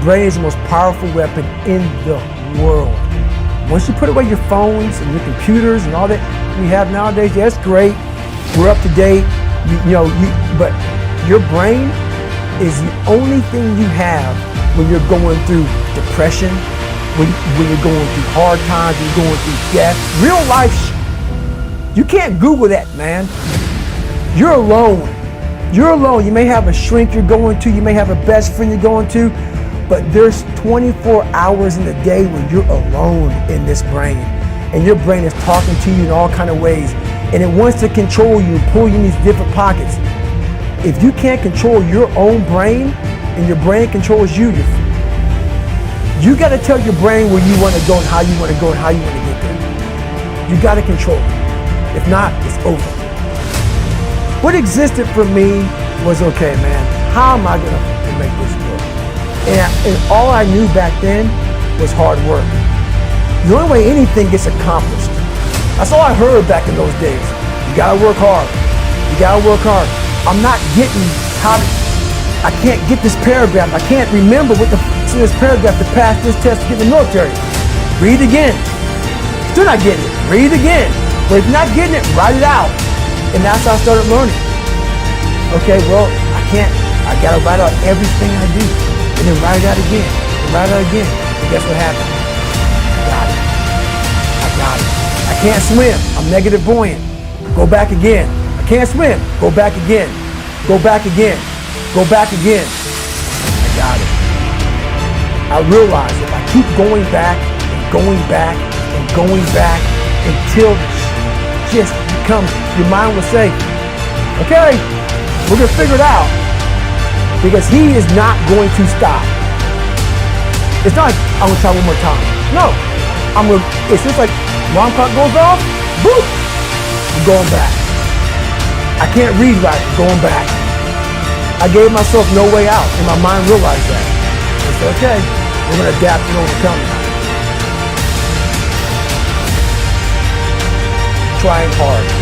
brain is the most powerful weapon in the world. Once you put away your phones and your computers and all that we have nowadays, yeah, that's great. We're up to date, but your brain is the only thing you have when you're going through depression, when you're going through hard times, when you're going through death, real life. You can't Google that, man. You're alone. You're alone. You may have a shrink you're going to, you may have a best friend you're going to, but there's 24 hours in the day when you're alone in this brain. And your brain is talking to you in all kinds of ways. And it wants to control you, pull you in these different pockets. If you can't control your own brain and your brain controls you, you got to tell your brain where you want to go and how you want to go and how you want to get there. You got to control it. If not, it's over. What existed for me was, okay, man, how am I going to make this work? And all I knew back then was hard work. The only way anything gets accomplished. That's all I heard back in those days. You gotta work hard. You gotta work hard. I'm not getting I can't get this paragraph. I can't remember what this paragraph to pass this test to get in the military. Read again. Still not getting it. Read again. But if you're not getting it, write it out. And that's how I started learning. Okay, well, I gotta write out everything I do. And then write it out again. And write it out again. And guess what happened? I got it. I can't swim. I'm negative buoyant. Go back again. I can't swim. Go back again. Go back again. Go back again. I got it. I realized if I keep going back and going back and going back until just becomes, your mind will say, okay, we're going to figure it out. Because he is not going to stop. It's not like, I'm going to try one more time. No. It's just like, alarm clock goes off, boop, I'm going back. I can't read right, I'm going back. I gave myself no way out, and my mind realized that. It's okay, we're going to adapt and overcome it. Trying hard.